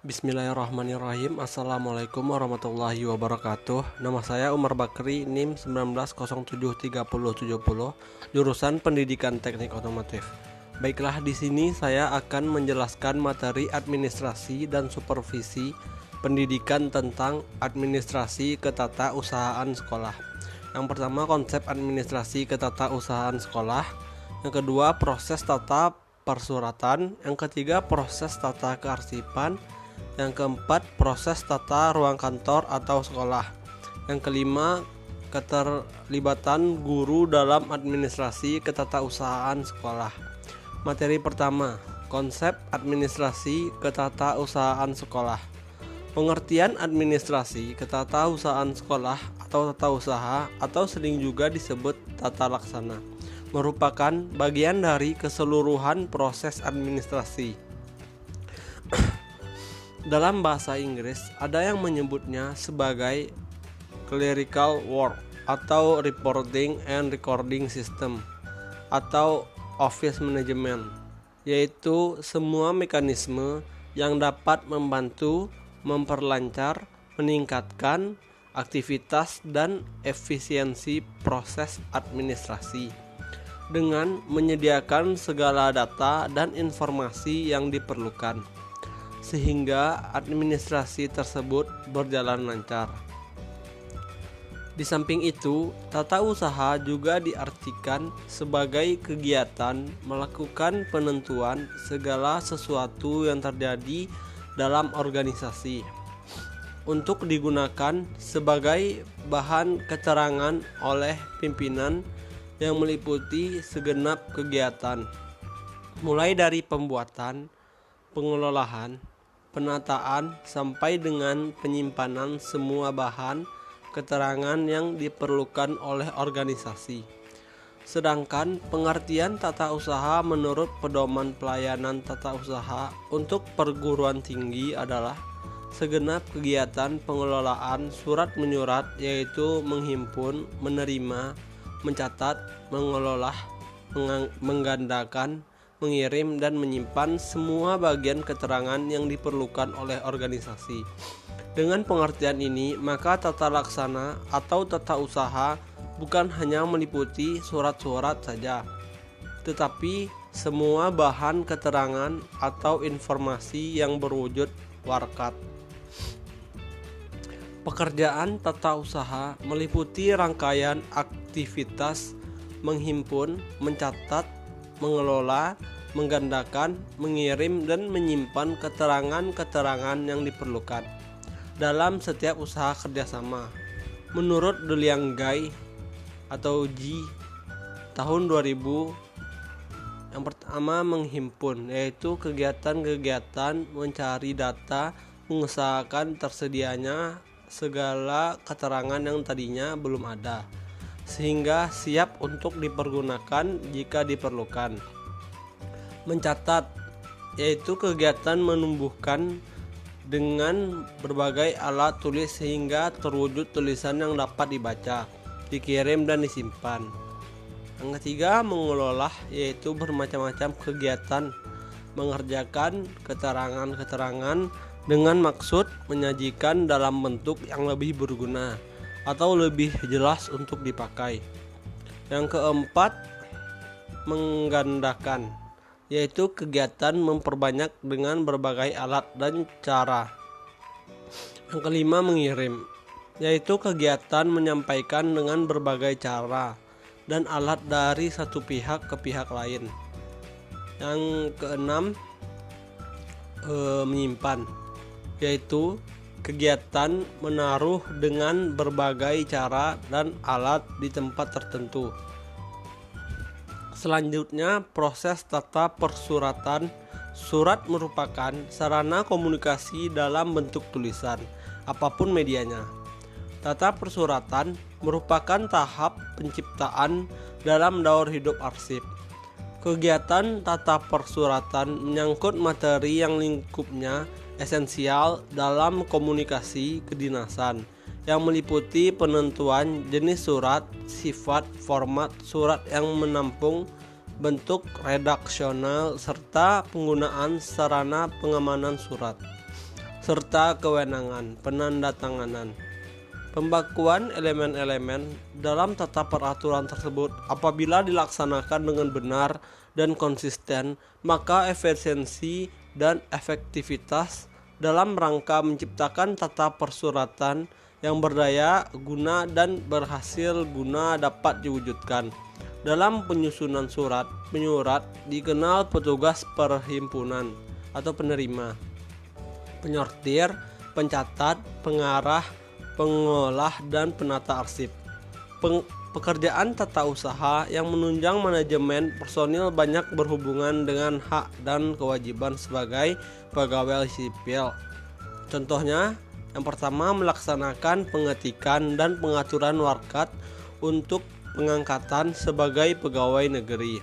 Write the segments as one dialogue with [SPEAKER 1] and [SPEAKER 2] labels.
[SPEAKER 1] Bismillahirrahmanirrahim. Assalamualaikum warahmatullahi wabarakatuh. Nama saya Umar Bakri, NIM 19073070, jurusan Pendidikan Teknik Otomotif. Baiklah, di sini saya akan menjelaskan materi administrasi dan supervisi pendidikan tentang administrasi ketatausahaan sekolah. Yang pertama, konsep administrasi ketatausahaan sekolah. Yang kedua, proses tata persuratan. Yang ketiga, proses tata kearsipan. Yang keempat, proses tata ruang kantor atau sekolah. Yang kelima, keterlibatan guru dalam administrasi ketatausahaan sekolah. Materi pertama, konsep administrasi ketatausahaan sekolah. Pengertian administrasi ketatausahaan sekolah atau tata usaha atau sering juga disebut tata laksana merupakan bagian dari keseluruhan proses administrasi. Dalam bahasa Inggris, ada yang menyebutnya sebagai clerical work atau reporting and recording system atau office management, yaitu semua mekanisme yang dapat membantu, memperlancar, meningkatkan aktivitas dan efisiensi proses administrasi dengan menyediakan segala data dan informasi yang diperlukan, sehingga administrasi tersebut berjalan lancar. Di samping itu, tata usaha juga diartikan sebagai kegiatan melakukan penentuan segala sesuatu yang terjadi dalam organisasi untuk digunakan sebagai bahan keterangan oleh pimpinan yang meliputi segenap kegiatan, mulai dari pembuatan, pengelolaan, penataan sampai dengan penyimpanan semua bahan keterangan yang diperlukan oleh organisasi. Sedangkan pengertian tata usaha menurut Pedoman Pelayanan Tata Usaha untuk perguruan tinggi adalah segenap kegiatan pengelolaan surat menyurat, yaitu menghimpun, menerima, mencatat, mengelola, menggandakan, mengirim dan menyimpan semua bagian keterangan yang diperlukan oleh organisasi. Dengan pengertian ini, maka tata laksana atau tata usaha bukan hanya meliputi surat-surat saja, tetapi semua bahan keterangan atau informasi yang berwujud warkat. Pekerjaan tata usaha meliputi rangkaian aktivitas menghimpun, mencatat, mengelola, menggandakan, mengirim, dan menyimpan keterangan-keterangan yang diperlukan dalam setiap usaha kerjasama. Menurut Deliang Gai atau G tahun 2000, yang pertama menghimpun, yaitu kegiatan-kegiatan mencari data, mengusahakan tersedianya segala keterangan yang tadinya belum ada, sehingga siap untuk dipergunakan jika diperlukan. Mencatat, yaitu kegiatan menumbuhkan dengan berbagai alat tulis sehingga terwujud tulisan yang dapat dibaca, dikirim dan disimpan. Yang ketiga, mengelola, yaitu bermacam-macam kegiatan mengerjakan keterangan-keterangan dengan maksud menyajikan dalam bentuk yang lebih berguna atau lebih jelas untuk dipakai. Yang keempat, menggandakan, yaitu kegiatan memperbanyak dengan berbagai alat dan cara. Yang kelima, mengirim, yaitu kegiatan menyampaikan dengan berbagai cara dan alat dari satu pihak ke pihak lain. Yang keenam, menyimpan, yaitu kegiatan menaruh dengan berbagai cara dan alat di tempat tertentu. Selanjutnya, proses tata persuratan. Surat merupakan sarana komunikasi dalam bentuk tulisan, apapun medianya. Tata persuratan merupakan tahap penciptaan dalam daur hidup arsip. Kegiatan tata persuratan menyangkut materi yang lingkupnya esensial dalam komunikasi kedinasan, yang meliputi penentuan jenis surat, sifat, format surat yang menampung bentuk redaksional, serta penggunaan sarana pengamanan surat. serta kewenangan penandatanganan. Pembakuan elemen-elemen dalam tata peraturan tersebut apabila dilaksanakan dengan benar dan konsisten, maka efisiensi dan efektivitas dalam rangka menciptakan tata persuratan yang berdaya guna dan berhasil guna dapat diwujudkan. Dalam penyusunan surat penyurat dikenal petugas perhimpunan atau penerima, penyortir, pencatat, pengarah, pengolah, dan penata arsip. Pekerjaan tata usaha yang menunjang manajemen personil banyak berhubungan dengan hak dan kewajiban sebagai pegawai sipil. Contohnya, yang pertama melaksanakan pengetikan dan pengaturan warkat untuk pengangkatan sebagai pegawai negeri.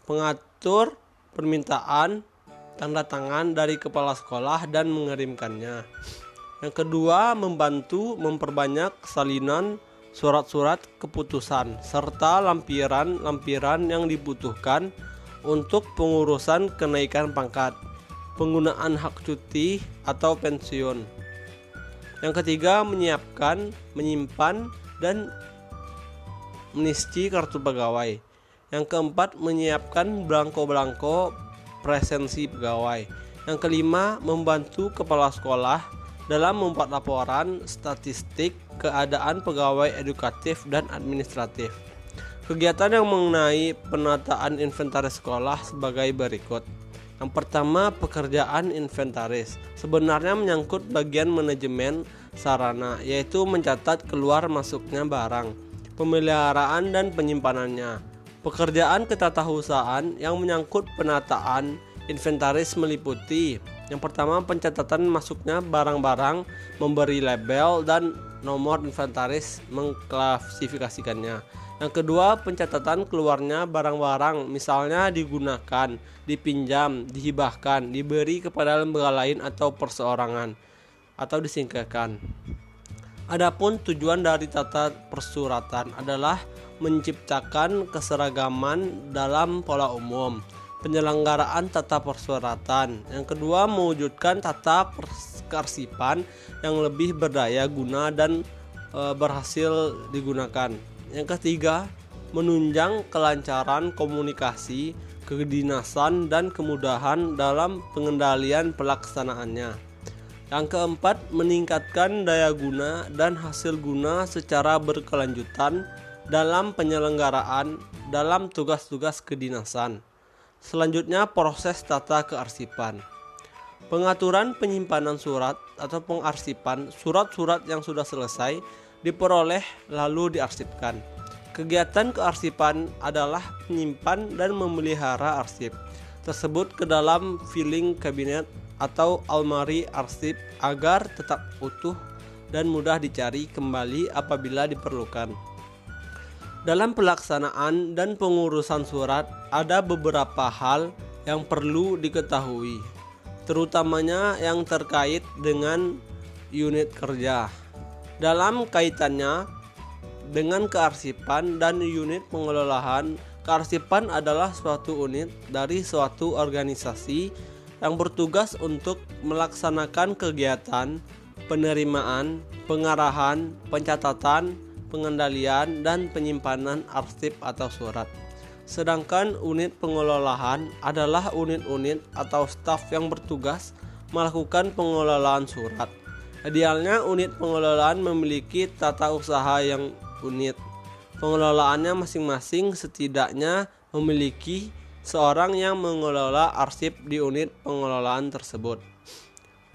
[SPEAKER 1] Pengatur permintaan tanda tangan dari kepala sekolah dan mengirimkannya. Yang kedua, membantu memperbanyak salinan surat-surat keputusan serta lampiran-lampiran yang dibutuhkan untuk pengurusan kenaikan pangkat, penggunaan hak cuti atau pensiun. Yang ketiga, menyiapkan, menyimpan, dan mengisi kartu pegawai. Yang keempat, menyiapkan belangko-belangko presensi pegawai. Yang kelima, membantu kepala sekolah dalam membuat laporan statistik keadaan pegawai edukatif dan administratif. Kegiatan yang mengenai penataan inventaris sekolah sebagai berikut. Yang pertama, pekerjaan inventaris sebenarnya menyangkut bagian manajemen sarana, yaitu mencatat keluar masuknya barang, pemeliharaan dan penyimpanannya. Pekerjaan ketatausahaan yang menyangkut penataan inventaris meliputi: yang pertama, pencatatan masuknya barang-barang, memberi label dan nomor inventaris, mengklasifikasikannya. Yang kedua, pencatatan keluarnya barang-barang, misalnya digunakan, dipinjam, dihibahkan, diberi kepada lembaga lain atau perseorangan, atau disingkirkan. Adapun tujuan dari tata persuratan adalah menciptakan keseragaman dalam pola umum penyelenggaraan tata persuratan. Yang kedua, mewujudkan tata kearsipan yang lebih berdaya guna dan berhasil digunakan. Yang ketiga, menunjang kelancaran komunikasi, kedinasan, dan kemudahan dalam pengendalian pelaksanaannya. Yang keempat, meningkatkan daya guna dan hasil guna secara berkelanjutan dalam penyelenggaraan dalam tugas-tugas kedinasan. Selanjutnya, proses tata kearsipan. Pengaturan penyimpanan surat atau pengarsipan surat-surat yang sudah selesai diperoleh lalu diarsipkan. Kegiatan kearsipan adalah menyimpan dan memelihara arsip tersebut ke dalam filing kabinet atau almari arsip agar tetap utuh dan mudah dicari kembali apabila diperlukan. Dalam pelaksanaan dan pengurusan surat, ada beberapa hal yang perlu diketahui, terutamanya yang terkait dengan unit kerja. Dalam kaitannya dengan kearsipan dan unit pengelolaan, kearsipan adalah suatu unit dari suatu organisasi yang bertugas untuk melaksanakan kegiatan penerimaan, pengarahan, pencatatan, pengendalian, dan penyimpanan arsip atau surat. Sedangkan unit pengelolaan adalah unit-unit atau staf yang bertugas melakukan pengelolaan surat. Idealnya unit pengelolaan memiliki tata usaha yang unit pengelolaannya masing-masing setidaknya memiliki seorang yang mengelola arsip di unit pengelolaan tersebut.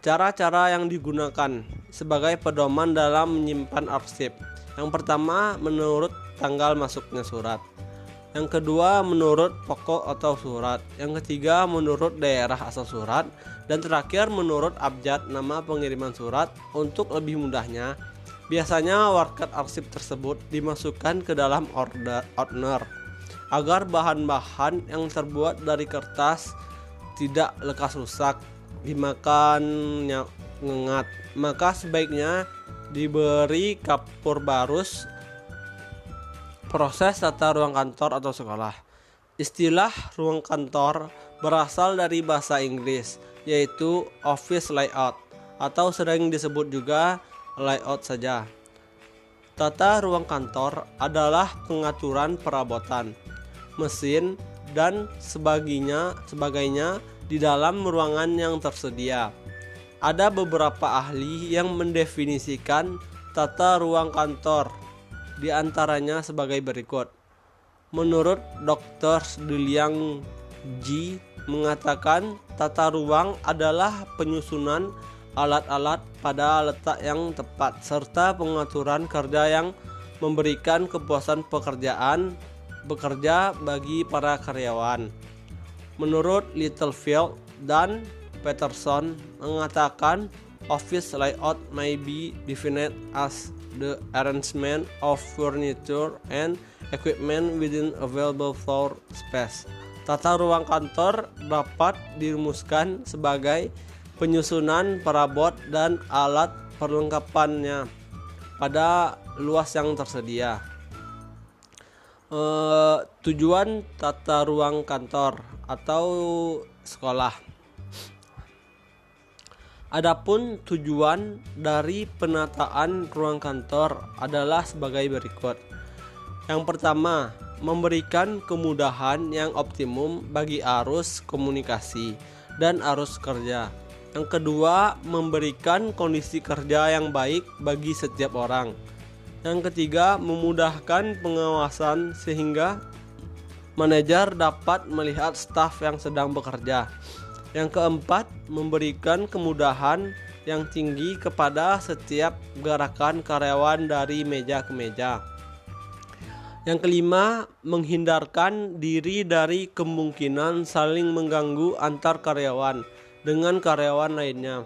[SPEAKER 1] Cara-cara yang digunakan sebagai pedoman dalam menyimpan arsip. Yang pertama, menurut tanggal masuknya surat. Yang kedua, menurut pokok atau surat. Yang ketiga, menurut daerah asal surat. Dan terakhir, menurut abjad nama pengiriman surat. Untuk lebih mudahnya, biasanya warkat arsip tersebut dimasukkan ke dalam ordner agar bahan-bahan yang terbuat dari kertas tidak lekas rusak dimakan ngengat. Maka sebaiknya diberi kapur barus. Proses tata ruang kantor atau sekolah. Istilah ruang kantor berasal dari bahasa Inggris yaitu office layout atau sering disebut juga layout saja. Tata ruang kantor adalah pengaturan perabotan, mesin, dan sebagainya di dalam ruangan yang tersedia. Ada beberapa ahli yang mendefinisikan tata ruang kantor, di antaranya sebagai berikut. Menurut Dr. Duliang G mengatakan tata ruang adalah penyusunan alat-alat pada letak yang tepat serta pengaturan kerja yang memberikan kepuasan bekerja bagi para karyawan. Menurut Littlefield dan Peterson mengatakan office layout may be defined as the arrangement of furniture and equipment within available floor space. Tata ruang kantor dapat dirumuskan sebagai penyusunan perabot dan alat perlengkapannya pada luas yang tersedia. Tujuan tata ruang kantor atau sekolah. Adapun tujuan dari penataan ruang kantor adalah sebagai berikut. Yang pertama, memberikan kemudahan yang optimum bagi arus komunikasi dan arus kerja. Yang kedua, memberikan kondisi kerja yang baik bagi setiap orang. Yang ketiga, memudahkan pengawasan sehingga manajer dapat melihat staf yang sedang bekerja. Yang keempat, memberikan kemudahan yang tinggi kepada setiap gerakan karyawan dari meja ke meja. Yang kelima, menghindarkan diri dari kemungkinan saling mengganggu antar karyawan dengan karyawan lainnya.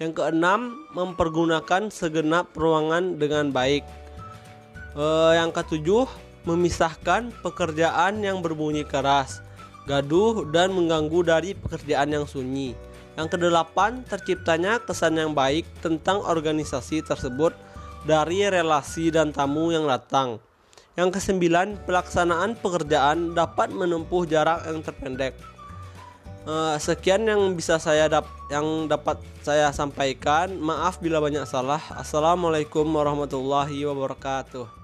[SPEAKER 1] Yang keenam, mempergunakan segenap ruangan dengan baik. Yang ketujuh, memisahkan pekerjaan yang berbunyi keras, gaduh, dan mengganggu dari pekerjaan yang sunyi. Yang kedelapan, terciptanya kesan yang baik tentang organisasi tersebut dari relasi dan tamu yang datang. Yang kesembilan, pelaksanaan pekerjaan dapat menempuh jarak yang terpendek. Sekian yang dapat saya sampaikan. Maaf bila banyak salah. Assalamualaikum warahmatullahi wabarakatuh.